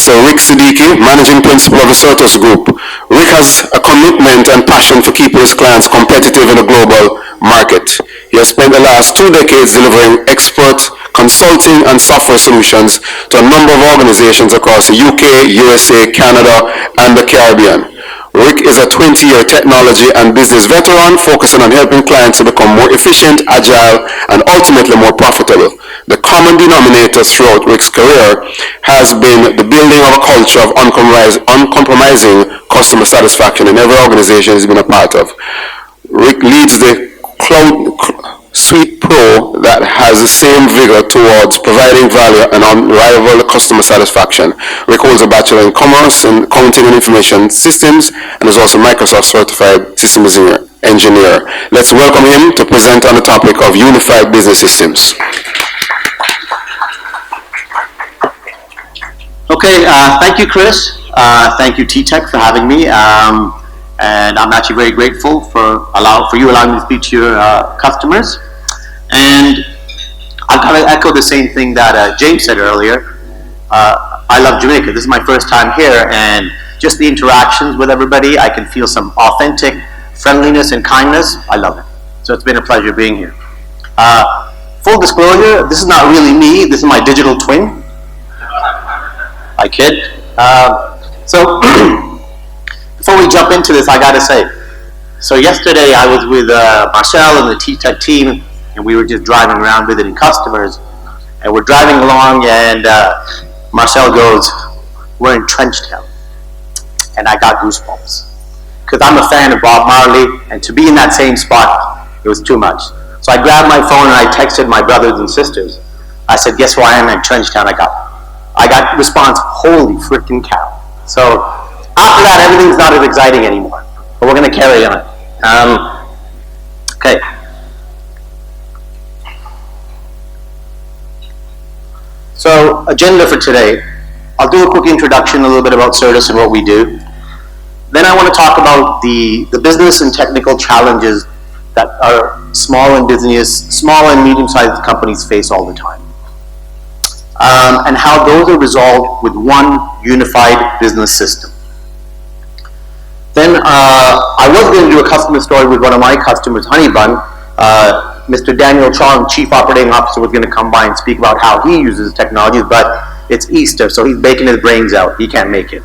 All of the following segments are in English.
Mr. Siddiqi, Managing Principal of the Certus Group. Rick has a commitment and passion for keeping his clients competitive in the global market. He has spent the last 2 decades delivering expert consulting and software solutions to a number of organizations across the UK, USA, Canada, and the Caribbean. Rick is a 20-year technology and business veteran focusing on helping clients to become more efficient, agile, and ultimately more profitable. The common denominator throughout Rick's career has been the building of a culture of uncompromising customer satisfaction in every organization he's been a part of. Rick leads the Cloud Suite Pro that has the same vigor towards providing value and unrivaled customer satisfaction. Rick holds a Bachelor in Commerce in Accounting and Information Systems and is also Microsoft Certified Systems Engineer. Let's welcome him to present on the topic of Unified Business Systems. Okay, thank you, Chris. Thank you, tTech, for having me. And I'm actually very grateful for you allowing me to speak to your customers. And I've got to echo the same thing that James said earlier. I love Jamaica. This is my first time here, and just the interactions with everybody, I can feel some authentic friendliness and kindness. I love it. So it's been a pleasure being here. Full disclosure, this is not really me. This is my digital twin. I kid. So before we jump into this, I got to say, so yesterday I was with Marcel and the tTech team, and we were just driving around visiting customers, and we're driving along, and Marcel goes, "We're in Trenchtown," and I got goosebumps, because I'm a fan of Bob Marley, and to be in that same spot, it was too much. So I grabbed my phone and I texted my brothers and sisters. I said, "Guess where I am in Trenchtown?" I got response, "Holy freaking cow." So after that, everything's not as exciting anymore, but we're going to carry on. Okay. So, agenda for today. I'll do a quick introduction, a little bit about Certus and what we do. Then I want to talk about the business and technical challenges that our small and medium-sized companies face all the time. And how those are resolved with one unified business system. Then I was going to do a customer story with one of my customers, Honeybun. Mr. Daniel Chong, Chief Operating Officer, was going to come by and speak about how he uses technologies, but it's Easter, so he's baking his brains out. He can't make it.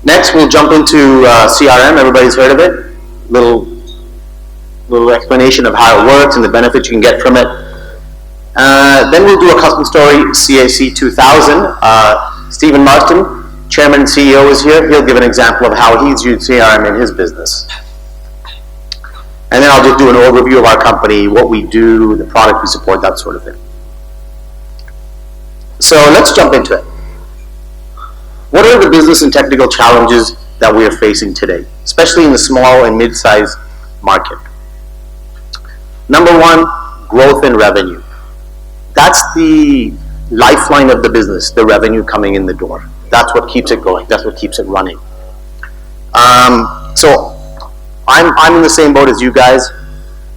Next, we'll jump into CRM. Everybody's heard of it. Little explanation of how it works and the benefits you can get from it. Then we'll do a custom story, CAC 2000. Stephen Marston, Chairman and CEO, is here. He'll give an example of how he's used CRM in his business. And then I'll just do an overview of our company, what we do, the product we support, that sort of thing. So let's jump into it. What are the business and technical challenges that we are facing today, especially in the small and mid-sized market? Number one, growth in revenue. That's the lifeline of the business, the revenue coming in the door. That's what keeps it going. That's what keeps it running. So I'm in the same boat as you guys.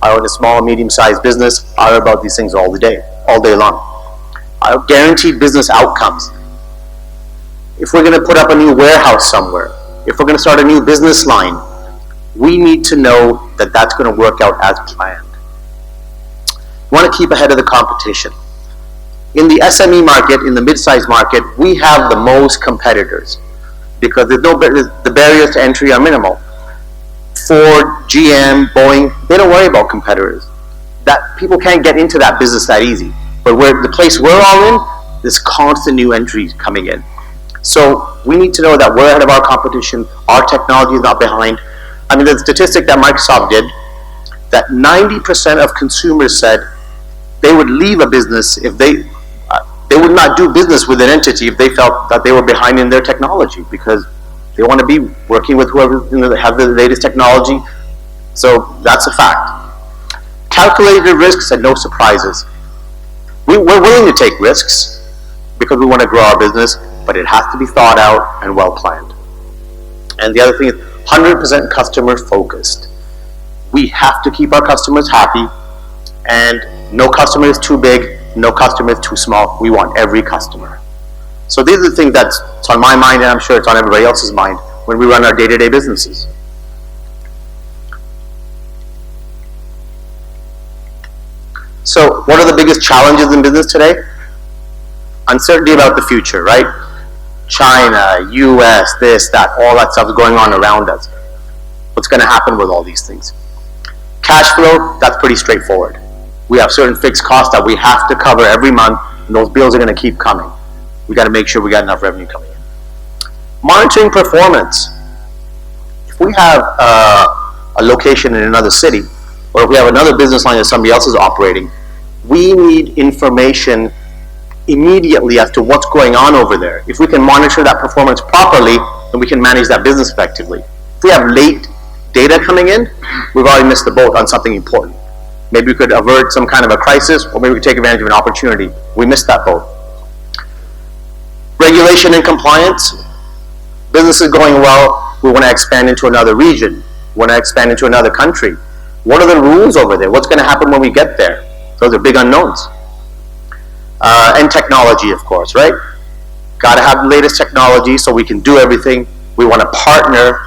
I own a small and medium-sized business. I hear about these things all day long. Guaranteed business outcomes. If we're going to put up a new warehouse somewhere, if we're going to start a new business line, we need to know that that's going to work out as planned. We want to keep ahead of the competition. In the SME market, in the mid-sized market, we have the most competitors because the barriers to entry are minimal. Ford, GM, Boeing, they don't worry about competitors. People can't get into that business that easy. But the place we're all in, there's constant new entries coming in. So we need to know that we're ahead of our competition. Our technology is not behind. I mean, the statistic that Microsoft did, that 90% of consumers said they would leave a business if they would not do business with an entity if they felt that they were behind in their technology, because they want to be working with whoever have the latest technology. So that's a fact. Calculated risks and no surprises. We're willing to take risks because we want to grow our business, but it has to be thought out and well planned. And the other thing is 100% customer focused. We have to keep our customers happy, and no customer is too big, No customer is too small. We want every customer. So these are the things that's on my mind, and I'm sure it's on everybody else's mind when we run our day-to-day businesses. So what are the biggest challenges in business today? Uncertainty about the future, right? China, US, this, that, all that stuff is going on around us. What's going to happen with all these things? Cash flow, that's pretty straightforward. We have certain fixed costs that we have to cover every month, and those bills are going to keep coming. We got to make sure we got enough revenue coming in. Monitoring performance. If we have a location in another city, or if we have another business line that somebody else is operating, we need information immediately as to what's going on over there. If we can monitor that performance properly, then we can manage that business effectively. If we have late data coming in, we've already missed the boat on something important. Maybe we could avert some kind of a crisis, or maybe we could take advantage of an opportunity. We missed that boat. Regulation and compliance. Business is going well. We want to expand into another region. We want to expand into another country. What are the rules over there? What's going to happen when we get there? Those are big unknowns. And technology, of course, right? Got to have the latest technology so we can do everything. We want to partner,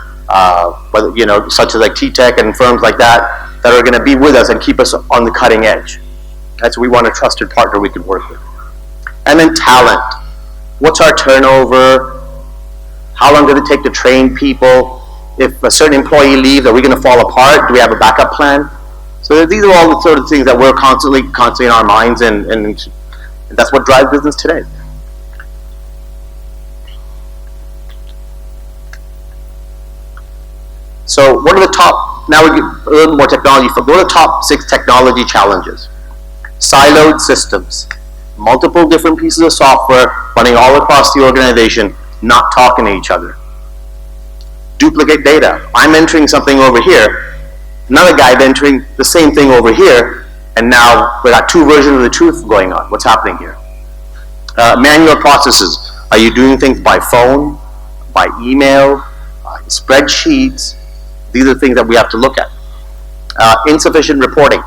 such as like tTech and firms like that are going to be with us and keep us on the cutting edge. That's what we want, a trusted partner we can work with. And then talent. What's our turnover? How long does it take to train people? If a certain employee leaves, are we going to fall apart? Do we have a backup plan? So these are all the sort of things that we're constantly in our minds, and that's what drives business today. So what are the top, now we get a little more technology, what are the top 6 technology challenges? Siloed systems. Multiple different pieces of software running all across the organization, not talking to each other. Duplicate data. I'm entering something over here, another guy entering the same thing over here, and now we got 2 versions of the truth going on. What's happening here? Manual processes. Are you doing things by phone, by email, spreadsheets? These are things that we have to look at. Insufficient reporting.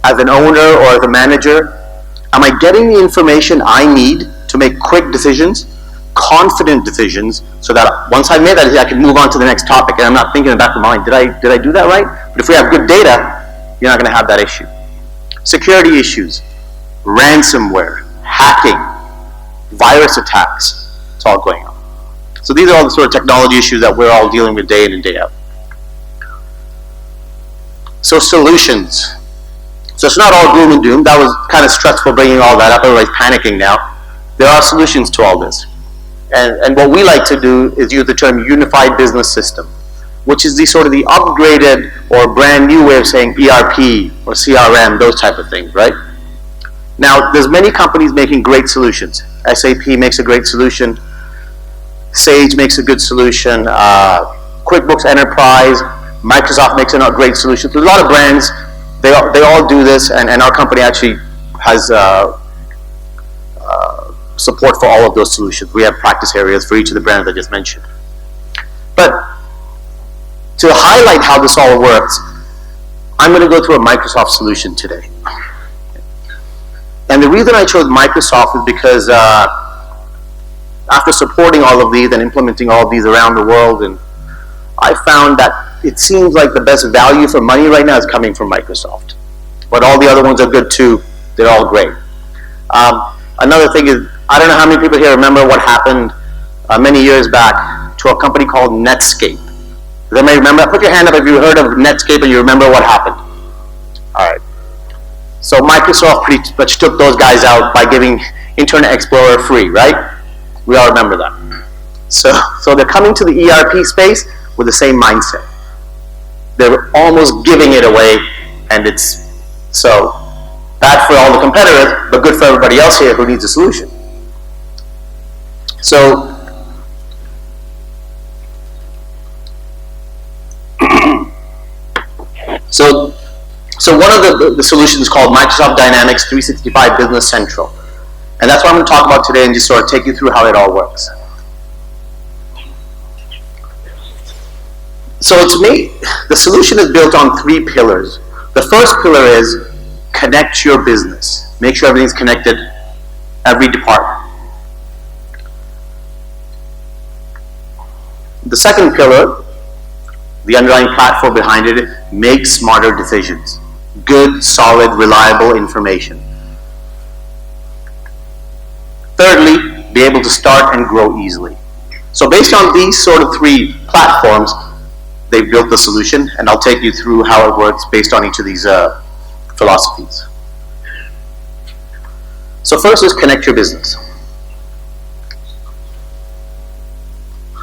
As an owner or as a manager, am I getting the information I need to make quick decisions, confident decisions, so that once I made that decision, I can move on to the next topic, and I'm not thinking in the back of my mind, did I do that right? But if we have good data, you're not going to have that issue. Security issues, ransomware, hacking, virus attacks, it's all going on. So these are all the sort of technology issues that we're all dealing with day in and day out. So solutions. So it's not all gloom and doom. That was kind of stressful bringing all that up. Everybody's panicking now. There are solutions to all this. And what we like to do is use the term unified business system, which is the sort of the upgraded or brand new way of saying ERP or CRM, those type of things, right? Now, there's many companies making great solutions. SAP makes a great solution. Sage makes a good solution. QuickBooks Enterprise, Microsoft makes a great solution. There's a lot of brands. They all do this, and our company actually has support for all of those solutions. We have practice areas for each of the brands I just mentioned. But to highlight how this all works, I'm going to go through a Microsoft solution today. And the reason I chose Microsoft is because after supporting all of these and implementing all of these around the world, and I found that it seems like the best value for money right now is coming from Microsoft. But all the other ones are good too. They're all great. Another thing is, I don't know how many people here remember what happened many years back to a company called Netscape. Does anybody remember? Put your hand up if you heard of Netscape and you remember what happened. All right. So Microsoft pretty much took those guys out by giving Internet Explorer free, right? We all remember that. So they're coming to the ERP space with the same mindset. They're almost giving it away, and it's so bad for all the competitors, but good for everybody else here who needs a solution. So one of the solutions is called Microsoft Dynamics 365 Business Central. And that's what I'm going to talk about today and just sort of take you through how it all works. So to me, the solution is built on 3 pillars. The first pillar is connect your business. Make sure everything's connected, every department. The second pillar, the underlying platform behind it, make smarter decisions. Good, solid, reliable information. Thirdly, be able to start and grow easily. So based on these sort of three platforms, they've built the solution, and I'll take you through how it works based on each of these philosophies. So first is connect your business.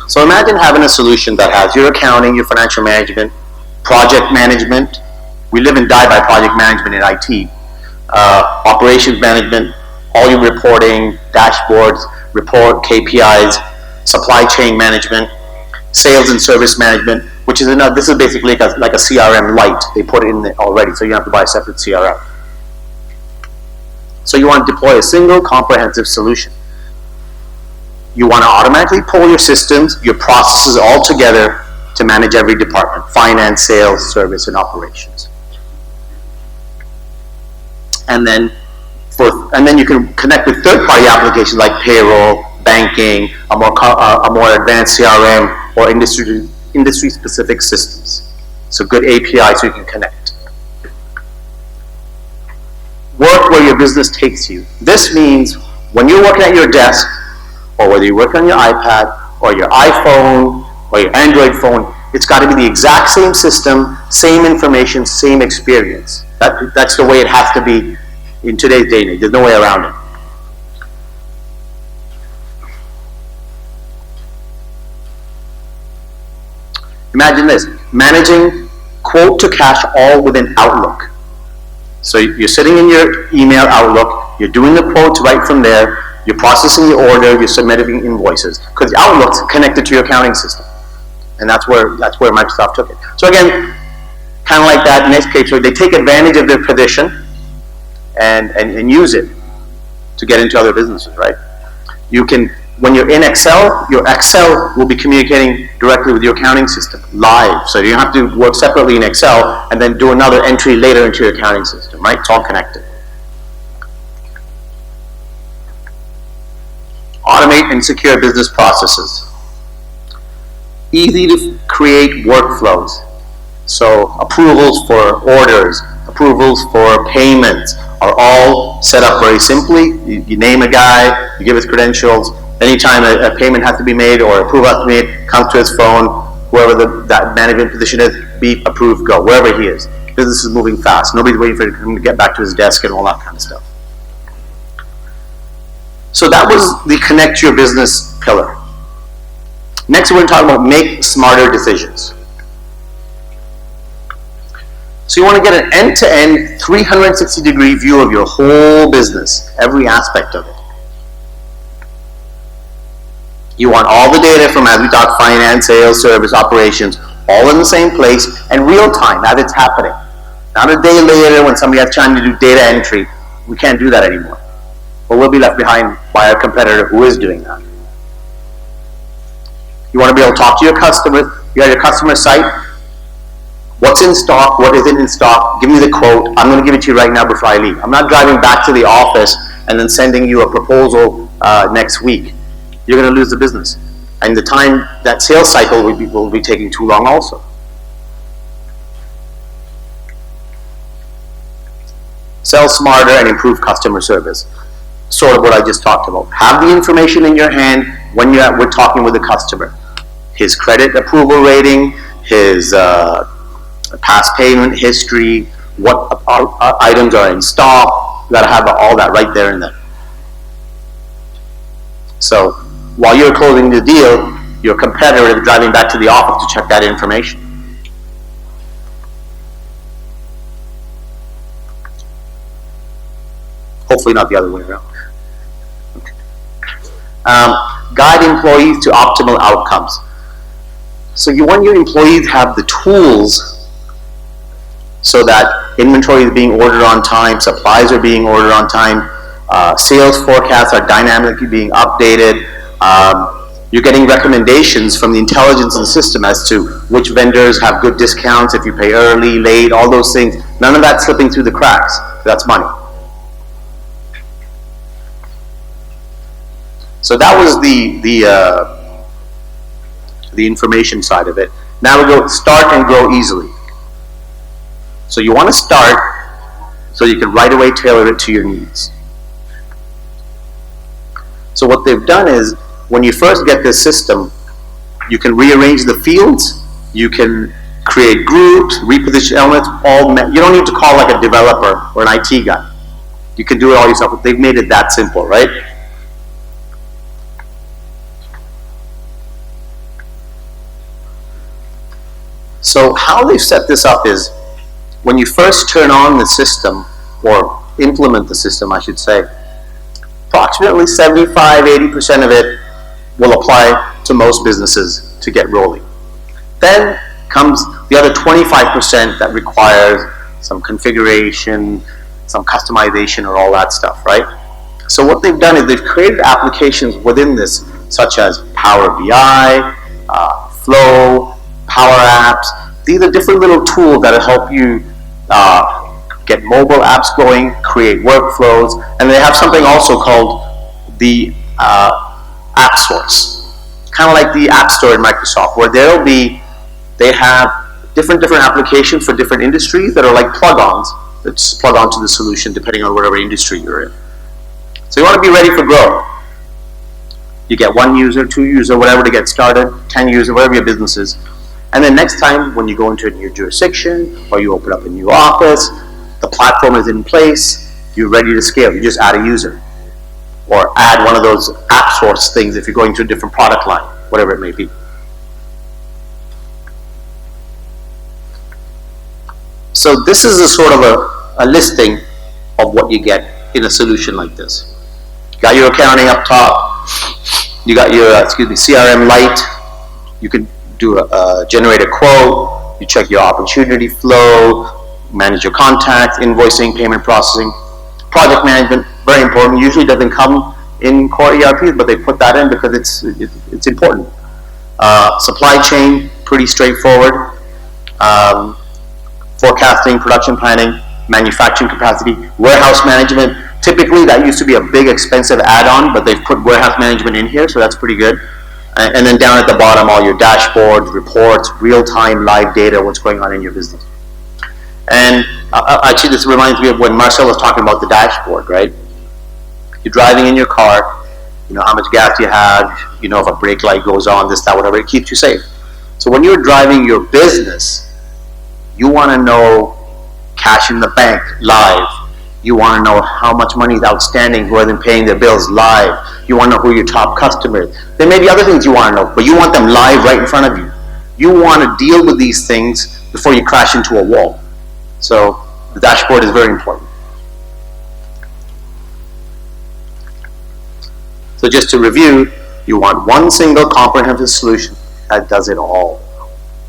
So imagine having a solution that has your accounting, your financial management, project management. We live and die by project management in IT. Operations management, all your reporting, dashboards, report KPIs, supply chain management, sales and service management, which is another, this is basically like a CRM Lite. They put it in there already, so you don't have to buy a separate CRM. So you want to deploy a single comprehensive solution. You want to automatically pull your systems, your processes all together to manage every department: finance, sales, service, and operations. And then you can connect with third-party applications like payroll, banking, a more advanced CRM, or industry-specific systems. So good APIs so you can connect. Work where your business takes you. This means when you're working at your desk, or whether you work on your iPad, or your iPhone, or your Android phone, it's got to be the exact same system, same information, same experience. That's the way it has to be in today's day and age. There's no way around it. Imagine this, managing quote to cash all within Outlook. So you're sitting in your email Outlook, you're doing the quotes right from there, you're processing your order, you're submitting invoices, because Outlook's connected to your accounting system. And that's where Microsoft took it. So again, kind of like that, in this case, they take advantage of their position and use it to get into other businesses, right? You can, when you're in Excel, your Excel will be communicating directly with your accounting system, live. So you don't have to work separately in Excel and then do another entry later into your accounting system, right? It's all connected. Automate and secure business processes. Easy to create workflows. So approvals for orders, approvals for payments are all set up very simply. You name a guy, you give his credentials. Anytime a payment has to be made or approval has to be made, comes to his phone, whoever that management position is, beep, approve, go, wherever he is. Business is moving fast. Nobody's waiting for him to get back to his desk and all that kind of stuff. So that was the connect your business pillar. Next we're going to talk about make smarter decisions. So you want to get an end-to-end 360-degree view of your whole business, every aspect of it. You want all the data from, as we talked, finance, sales, service, operations, all in the same place and real time as it's happening. Not a day later when somebody has time to do data entry. We can't do that anymore. But we'll be left behind by a competitor who is doing that. You want to be able to talk to your customers. You're at your customer site. What's in stock? What isn't in stock? Give me the quote. I'm going to give it to you right now before I leave. I'm not driving back to the office and then sending you a proposal next week. You're going to lose the business. And the time, that sales cycle will be taking too long also. Sell smarter and improve customer service. Sort of what I just talked about. Have the information in your hand when we're talking with the customer. His credit approval rating, his past payment history, what items are in stock. You got to have all that right there and then. So while you're closing the deal, your competitor is driving back to the office to check that information. Hopefully not the other way around. Guide employees to optimal outcomes. So you want your employees to have the tools so that inventory is being ordered on time, supplies are being ordered on time, sales forecasts are dynamically being updated. You're getting recommendations from the intelligence in the system as to which vendors have good discounts if you pay early, late, all those things. None of that's slipping through the cracks. That's money. So that was the information side of it. Now we go start and grow easily. So you want to start so you can right away tailor it to your needs. So what they've done is, when you first get this system, you can rearrange the fields, you can create groups, reposition elements, you don't need to call like a developer or an IT guy. You can do it all yourself. They've made it that simple, right? So how they've set this up is, when you first turn on the system, or implement the system, I should say, approximately 75–80% of it will apply to most businesses to get rolling. Then comes the other 25% that requires some configuration, some customization, or all that stuff, right? So what they've done is they've created applications within this, such as Power BI, Flow, Power Apps. These are different little tools that help you get mobile apps going, create workflows, and they have something also called the App Source, kind of like the App Store in Microsoft, where they have different applications for different industries that are like plug-ons that just plug onto the solution depending on whatever industry you're in. So you want to be ready for growth. You get 1 user, 2 user, whatever to get started, 10 user, whatever your business is. And then next time when you go into a new jurisdiction or you open up a new office, the platform is in place, you're ready to scale. You just add a user or add one of those app source things if you're going to a different product line, whatever it may be. So this is a sort of a listing of what you get in a solution like this. You got your accounting up top, you got your CRM Lite, you can generate a quote, you check your opportunity flow, manage your contacts, invoicing, payment processing, project management, very important. Usually doesn't come in core ERPs, but they put that in because it's important. Supply chain, pretty straightforward. Forecasting, production planning, manufacturing capacity, warehouse management. Typically that used to be a big expensive add-on, but they've put warehouse management in here, so that's pretty good. And then down at the bottom, all your dashboards, reports, real-time live data, what's going on in your business. And actually, this reminds me of when Marcel was talking about the dashboard, right? You're driving in your car, you know how much gas you have, you know if a brake light goes on, this, that, whatever, it keeps you safe. So when you're driving your business, you want to know cash in the bank live. You want to know how much money is outstanding, who hasn't paying their bills live. You want to know who your top customer is. There may be other things you want to know, but you want them live right in front of you. You want to deal with these things before you crash into a wall. So the dashboard is very important. So just to review, you want one single comprehensive solution that does it all.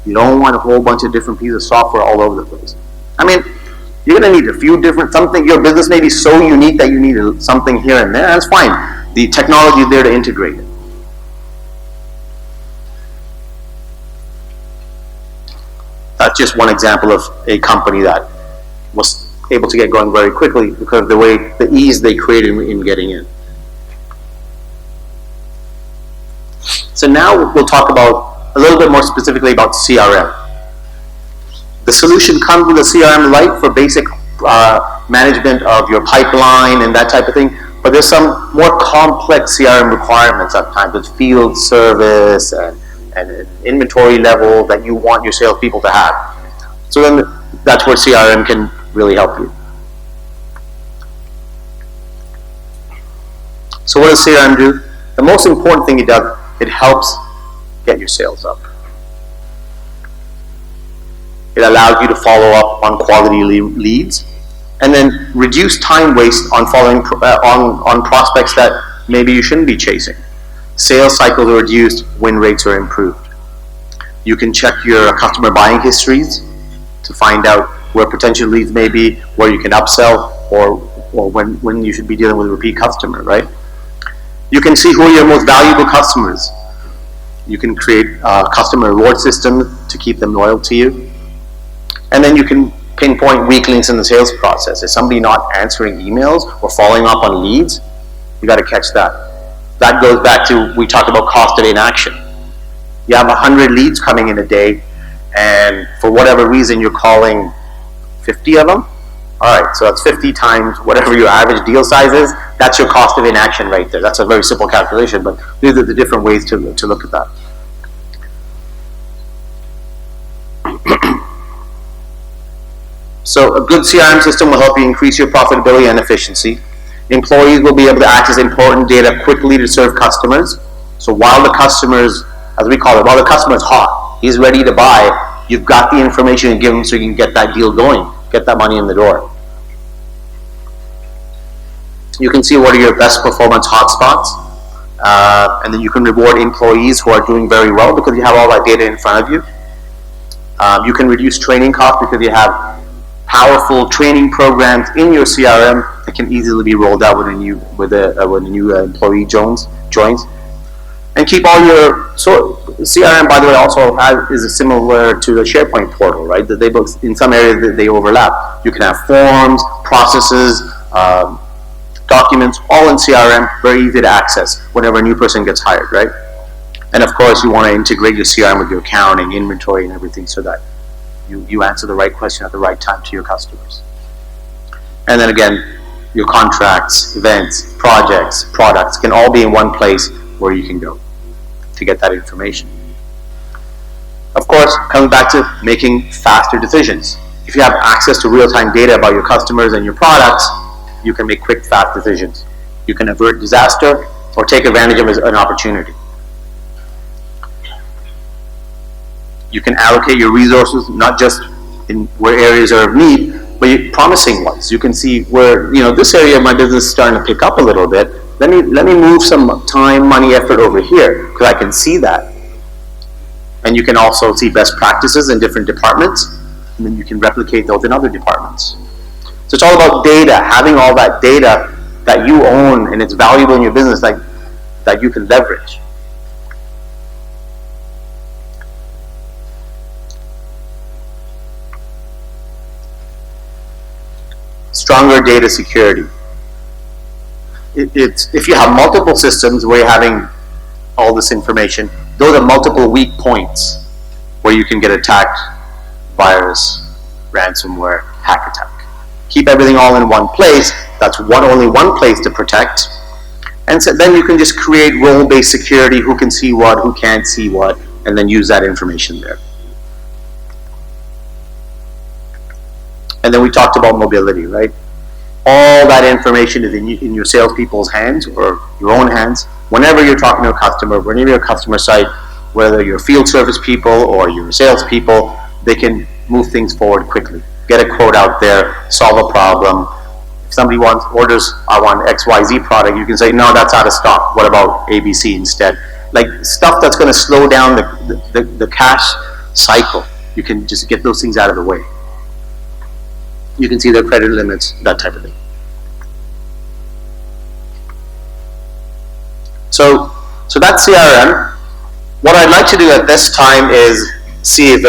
You don't want a whole bunch of different pieces of software all over the place. I mean, you're going to need a few different, your business may be so unique that you need something here and there, that's fine. The technology is there to integrate it. That's just one example of a company that was able to get going very quickly because of the ease they created in getting in. So now we'll talk about a little bit more specifically about CRM. The solution comes with a CRM Lite for basic management of your pipeline and that type of thing, but there's some more complex CRM requirements at times with field service and an inventory level that you want your salespeople to have. So then that's where CRM can really help you. So what does CRM do? The most important thing it does, it helps get your sales up. It allows you to follow up on quality leads and then reduce time waste on following on prospects that maybe you shouldn't be chasing. Sales cycles are reduced, win rates are improved. You can check your customer buying histories to find out where potential leads may be, where you can upsell, or when you should be dealing with a repeat customer, right? You can see who are your most valuable customers. You can create a customer reward system to keep them loyal to you. And then you can pinpoint weak links in the sales process. Is somebody not answering emails or following up on leads? You got to catch that. That goes back to, we talked about cost of inaction. You have 100 leads coming in a day, and for whatever reason you're calling 50 of them. All right, so that's 50 times whatever your average deal size is. That's your cost of inaction right there. That's a very simple calculation, but these are the different ways to look at that. So a good CRM system will help you increase your profitability and efficiency. Employees will be able to access important data quickly to serve customers. So while the customer's, as we call it, while the customer's hot, he's ready to buy, you've got the information to give him so you can get that deal going, get that money in the door. You can see what are your best performance hotspots, and then you can reward employees who are doing very well because you have all that data in front of you. You can reduce training costs because you have powerful training programs in your CRM that can easily be rolled out when a new employee joins. And keep all your, so CRM, by the way, also is similar to the SharePoint portal, right? That they both, in some areas they overlap. You can have forms, processes, documents, all in CRM, very easy to access whenever a new person gets hired, right? And of course, you want to integrate your CRM with your accounting, inventory, and everything so that you answer the right question at the right time to your customers. And then again, your contracts, events, projects, products can all be in one place where you can go to get that information. Of course, coming back to making faster decisions. If you have access to real-time data about your customers and your products, you can make quick, fast decisions. You can avert disaster or take advantage of an opportunity. You can allocate your resources not just in where areas are of need, but promising ones. You can see where, this area of my business is starting to pick up a little bit. Let me move some time, money, effort over here because I can see that. And you can also see best practices in different departments, and then you can replicate those in other departments. So it's all about data, having all that data that you own and it's valuable in your business that you can leverage. Stronger data security. If you have multiple systems where you're having all this information, those are multiple weak points where you can get attacked, virus, ransomware, hack attack. Keep everything all in one place. That's only one place to protect. And so then you can just create role-based security, who can see what, who can't see what, and then use that information there. And then we talked about mobility, right? All that information is in your salespeople's hands or your own hands. Whenever you're talking to a customer, whenever you're a customer site, whether you're field service people or your salespeople, they can move things forward quickly. Get a quote out there, solve a problem. If somebody orders, I want XYZ product, you can say, no, that's out of stock. What about ABC instead? Like stuff that's going to slow down the cash cycle. You can just get those things out of the way. You can see their credit limits, that type of thing. So that's CRM. What I'd like to do at this time is see if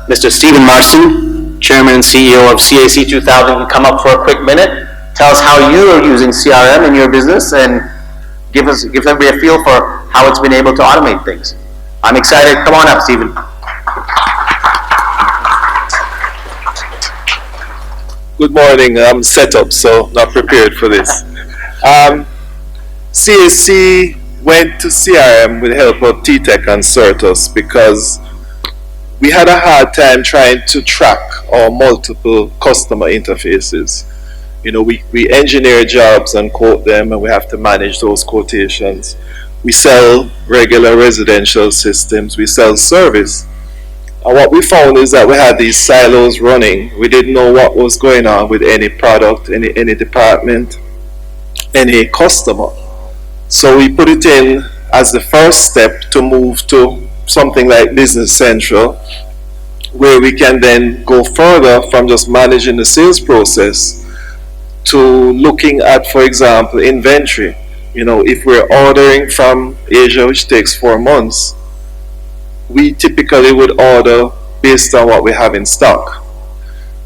Mr. Stephen Marston, Chairman and CEO of CAC 2000, can come up for a quick minute, tell us how you are using CRM in your business, and give everybody a feel for how it's been able to automate things. I'm excited. Come on up, Stephen. Good morning. I'm set up, so not prepared for this. CAC went to CRM with the help of tTech and Certus because we had a hard time trying to track our multiple customer interfaces. We engineer jobs and quote them, and we have to manage those quotations. We sell regular residential systems. We sell service. And what we found is that we had these silos running. We didn't know what was going on with any product, any department, any customer. So we put it in as the first step to move to something like Business Central, where we can then go further from just managing the sales process to looking at, for example, inventory. If we're ordering from Asia, which takes 4 months, we typically would order based on what we have in stock.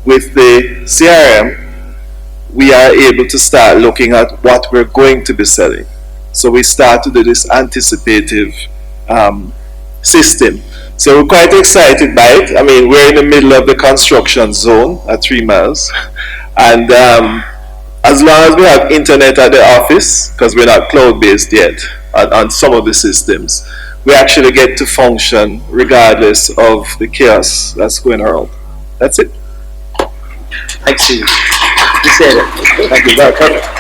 With the CRM, we are able to start looking at what we're going to be selling. So we start to do this anticipative system. So we're quite excited by it. I mean, we're in the middle of the construction zone at 3 miles. And as long as we have internet at the office, because we're not cloud-based yet on some of the systems, we actually get to function regardless of the chaos that's going around. That's it. Thanks, Steve. You said it. Thank you. Perfect.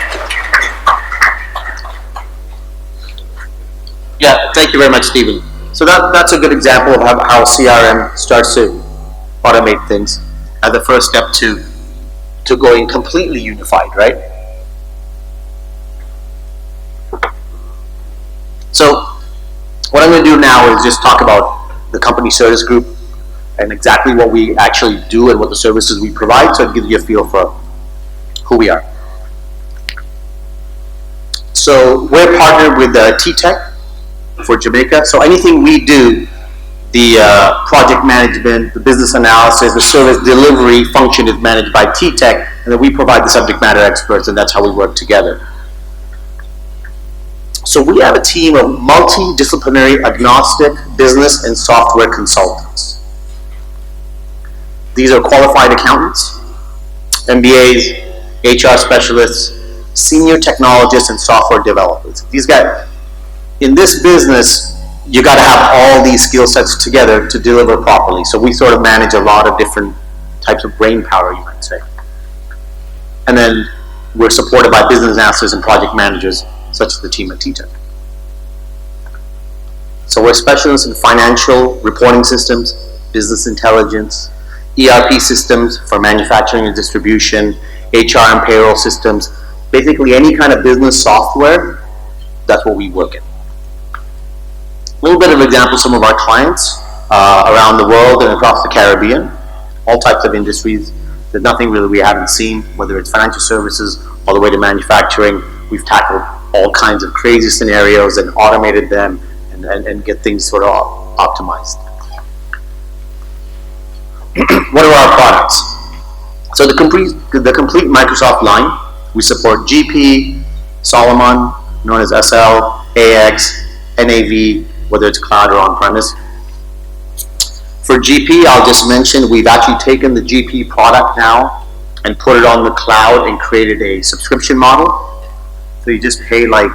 Yeah, thank you very much, Stephen. So that's a good example of how CRM starts to automate things as the first step to going completely unified, right? So what I'm going to do now is just talk about the company Certus Group and exactly what we actually do and what the services we provide, so it gives you a feel for who we are. So we're partnered with tTech for Jamaica. So anything we do, the project management, the business analysis, the service delivery function is managed by tTech, and then we provide the subject matter experts, and that's how we work together. So we have a team of multidisciplinary, agnostic business and software consultants. These are qualified accountants, MBAs, HR specialists, senior technologists, and software developers. These guys, in this business, you got to have all these skill sets together to deliver properly. So we sort of manage a lot of different types of brain power, you might say. And then we're supported by business analysts and project managers, such as the team at tTech. So we're specialists in financial reporting systems, business intelligence, ERP systems for manufacturing and distribution, HR and payroll systems, basically any kind of business software, that's what we work in. A little bit of example, some of our clients around the world and across the Caribbean, all types of industries. There's nothing really we haven't seen, whether it's financial services all the way to manufacturing. We've tackled all kinds of crazy scenarios and automated them and get things sort of optimized. What are our products? So the complete Microsoft line, we support GP, Solomon, known as SL, AX, NAV, whether it's cloud or on-premise. For GP, I'll just mention we've actually taken the GP product now and put it on the cloud and created a subscription model. So you just pay like,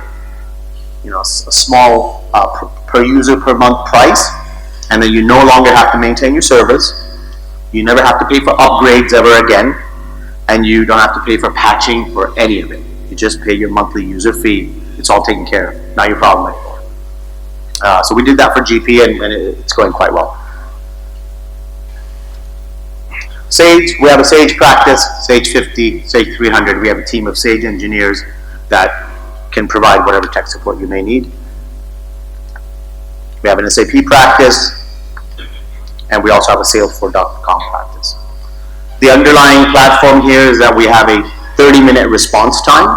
a small per user per month price, and then you no longer have to maintain your servers. You never have to pay for upgrades ever again, and you don't have to pay for patching or any of it. You just pay your monthly user fee. It's all taken care of. Not your problem anymore. So we did that for GP, and it's going quite well. Sage, we have a Sage practice, Sage 50, Sage 300. We have a team of Sage engineers that can provide whatever tech support you may need. We have an SAP practice, and we also have a Salesforce.com practice. The underlying platform here is that we have a 30-minute response time,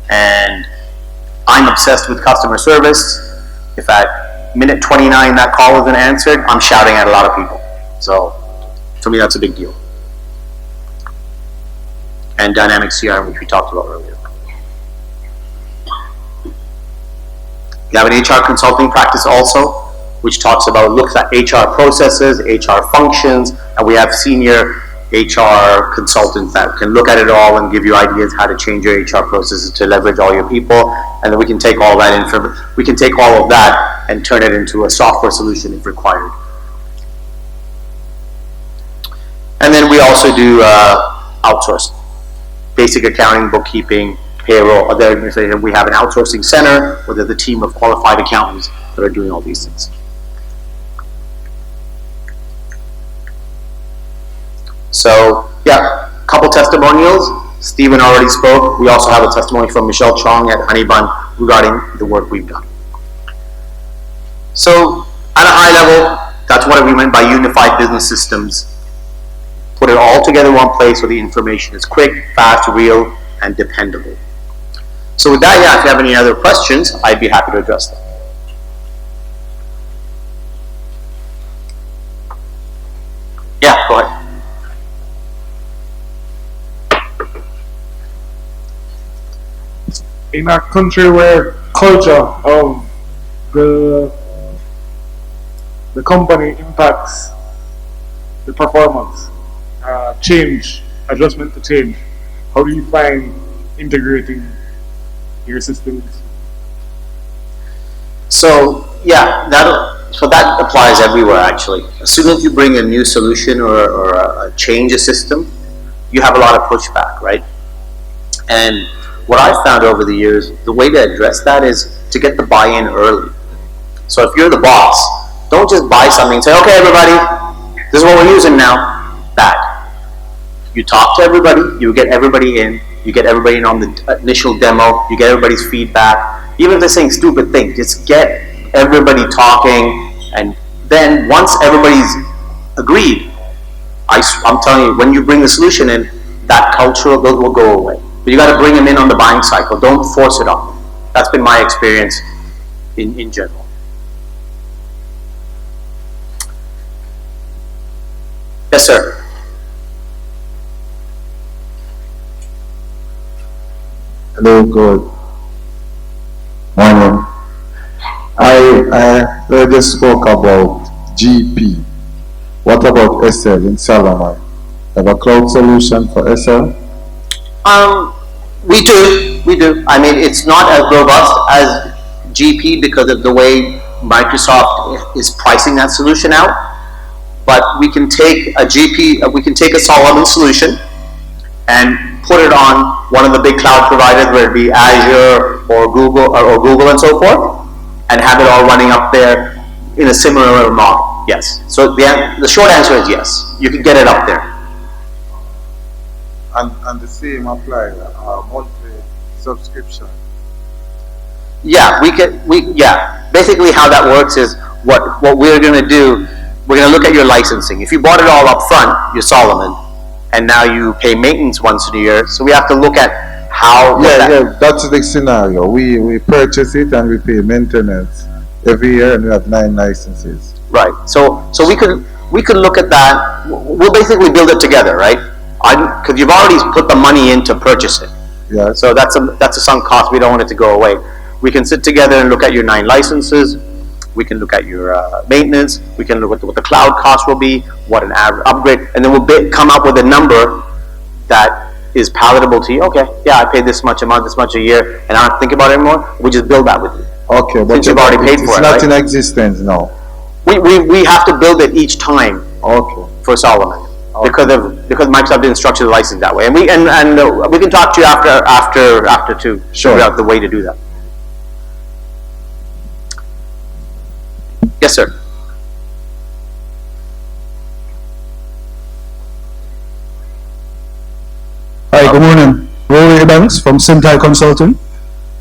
and I'm obsessed with customer service. If at minute 29 that call isn't answered, I'm shouting at a lot of people. So for me, that's a big deal. And dynamic CRM, which we talked about earlier. We have an HR consulting practice also, which looks at HR processes, HR functions, and we have senior HR consultants that can look at it all and give you ideas how to change your HR processes to leverage all your people, and then we can take all that we can take all of that and turn it into a software solution if required. And then we also do outsourcing, basic accounting, bookkeeping, payroll, other administration. We have an outsourcing center where there's a team of qualified accountants that are doing all these things. So, yeah, a couple testimonials. Stephen already spoke. We also have a testimony from Michelle Chong at Honeybun regarding the work we've done. So, at a high level, that's what we meant by unified business systems. Put it all together in one place so the information is quick, fast, real, and dependable. So with that, yeah, if you have any other questions, I'd be happy to address them. Yeah, go ahead. In a country where culture of the the company impacts the performance, change, adjustment to change. How do you find integrating your systems? So yeah, that applies everywhere actually. As soon as you bring a new solution or a change a system, you have a lot of pushback, right? And what I've found over the years, the way to address that is to get the buy-in early. So if you're the boss, don't just buy something and say, okay everybody, this is what we're using now. Bad. You talk to everybody, you get everybody in, you get everybody in on the initial demo, you get everybody's feedback. Even if they're saying stupid things, just get everybody talking, and then once everybody's agreed, I'm telling you, when you bring the solution in, that culture will go away. But you got to bring them in on the buying cycle. Don't force it on them. That's been my experience in general. Yes, sir. Hello, good morning. I heard you spoke about GP. What about SL in Salomon? Have a cloud solution for SL? We do. I mean, it's not as robust as GP because of the way Microsoft is pricing that solution out. But we can take a GP, we can take a Solomon solution and put it on one of the big cloud providers, whether it be Azure or Google and so forth, and have it all running up there in a similar model. Yes. So the short answer is yes. You can get it up there. And the same apply monthly subscription. Yeah, basically how that works is what we're going to do. We're going to look at your licensing. If you bought it all up front, you're Solomon, and now you pay maintenance once in a year. So we have to look at how. Yeah, that's the scenario. We purchase it and we pay maintenance every year, and we have 9 licenses. Right. So we could look at that. We'll basically build it together, right? Because you've already put the money in to purchase it. Yeah. So that's a sunk cost. We don't want it to go away. We can sit together and look at your 9 licenses. We can look at your maintenance. We can look at what the cloud cost will be, what an average upgrade, and then we'll come up with a number that is palatable to you. Okay, yeah, I paid this much a month, this much a year, and I don't think about it anymore. We just build that with you. Okay, but since you've already paid for it, it's not right? in existence now. We have to build it each time. Okay. For Solomon. Okay. Because Microsoft didn't structure the license that way, and we can talk to you after to figure out the way to do that. Yes, sir. Hi, good morning. Rory Evans from Sentai Consulting.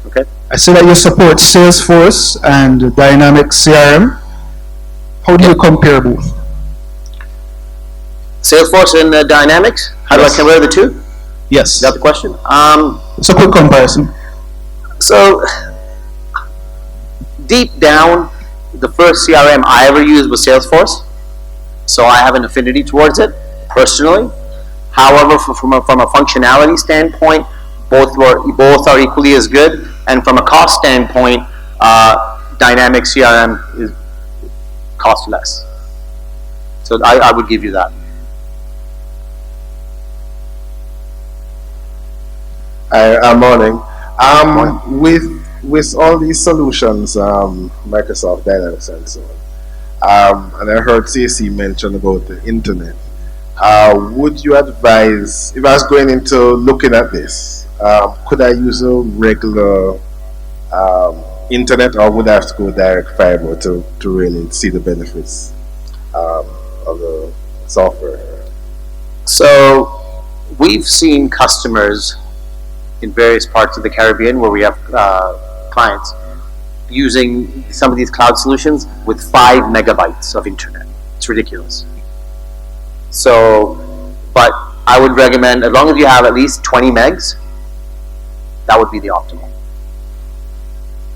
Okay. I see that you support Salesforce and Dynamic CRM. How do you compare both? Salesforce and Dynamics? How do I compare the two? Yes. Is that the question? It's a quick comparison. So, deep down, the first CRM I ever used was Salesforce. So I have an affinity towards it, personally. However, from a functionality standpoint, both are equally as good. And from a cost standpoint, Dynamic CRM is cost less. So I would give you that. Morning. With all these solutions, Microsoft Dynamics and so on, and I heard CC mention about the internet. Would you advise, if I was going into looking at this, could I use a regular internet, or would I have to go direct fiber to really see the benefits of the software? So we've seen customers in various parts of the Caribbean where we have clients using some of these cloud solutions with 5 megabytes of internet. It's ridiculous. So, but I would recommend, as long as you have at least 20 megs, that would be the optimal.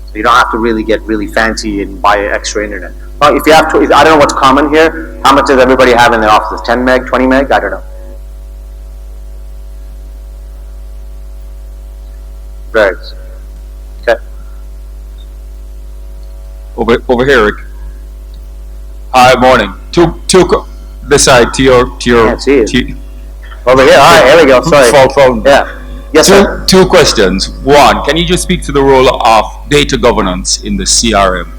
So you don't have to really get really fancy and buy extra internet. Well, if you have to, I don't know what's common here. How much does everybody have in their offices? 10 meg, 20 meg? I don't know. Varies. Okay. over here, Rick. Hi, morning. This side to your Can't see it. to- Over here, all right, here we go, sorry. phone. Yeah, yes, sir. Two questions. One, can you just speak to the role of data governance in the CRM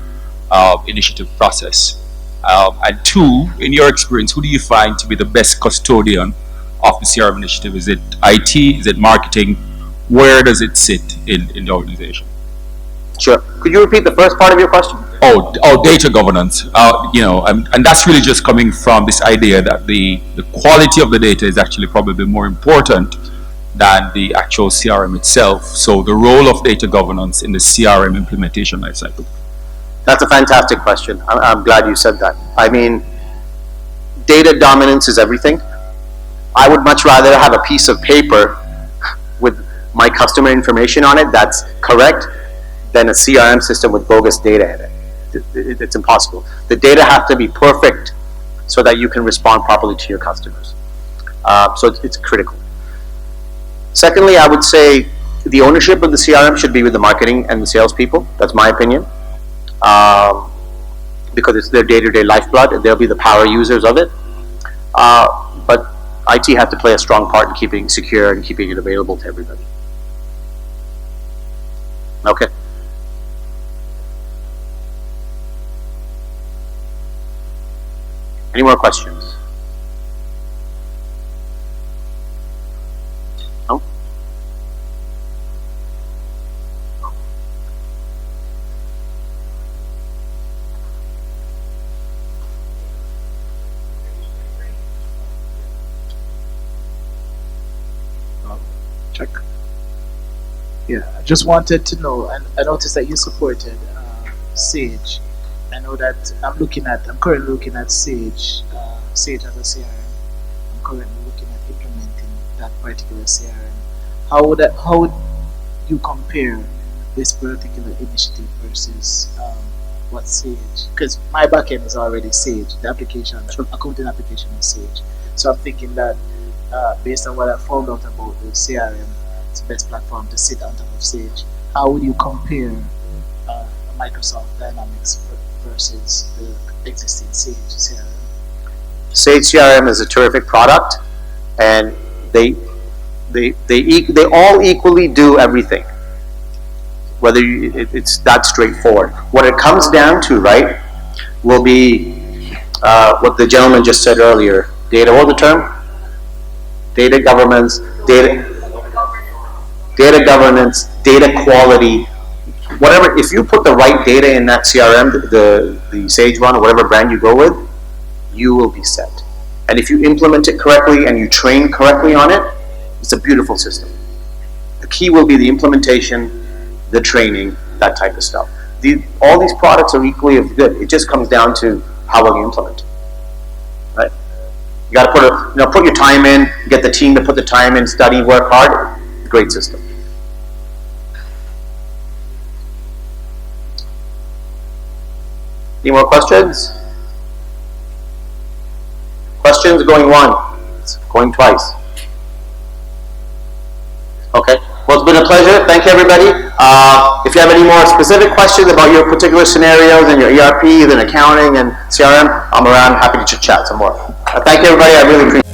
initiative process? And two, in your experience, who do you find to be the best custodian of the CRM initiative? Is it IT? Is it marketing? Where does it sit in the organization? Sure. Could you repeat the first part of your question? Data governance. And that's really just coming from this idea that the quality of the data is actually probably more important than the actual CRM itself. So the role of data governance in the CRM implementation lifecycle. That's a fantastic question. I'm glad you said that. I mean, data dominance is everything. I would much rather have a piece of paper with my customer information on it that's correct than a CRM system with bogus data in it. It's impossible. The data have to be perfect so that you can respond properly to your customers. So it's critical. Secondly, I would say the ownership of the CRM should be with the marketing and the salespeople. That's my opinion. Because it's their day-to-day lifeblood, and they'll be the power users of it. But IT have to play a strong part in keeping it secure and keeping it available to everybody. Okay. Any more questions? No? Check. Yeah, I just wanted to know, and I noticed that you supported Sage. I know that I'm currently looking at Sage, Sage as a CRM. I'm currently looking at implementing that particular CRM. How would you compare this particular initiative versus what Sage? Because my backend is already Sage. The application, accounting application is Sage. So I'm thinking that based on what I found out about the CRM, it's the best platform to sit on top of Sage. How would you compare Microsoft Dynamics versus the existing Sage CRM? Sage CRM is a terrific product, and they all equally do everything. Whether it's that straightforward. What it comes down to, right, will be what the gentleman just said earlier. Data, what was the term? Data governance, data governance, data quality. Whatever, if you put the right data in that CRM, the Sage one or whatever brand you go with, you will be set. And if you implement it correctly and you train correctly on it, it's a beautiful system. The key will be the implementation, the training, that type of stuff. All these products are equally as good. It just comes down to how well you implement. Right? You got to put your time in, get the team to put the time in, study, work hard. Great system. Any more questions? Questions going once, going twice. Okay. Well, it's been a pleasure. Thank you, everybody. If you have any more specific questions about your particular scenarios and your ERP, then accounting and CRM, I'm around, happy to chat some more. Thank you, everybody. I really appreciate it.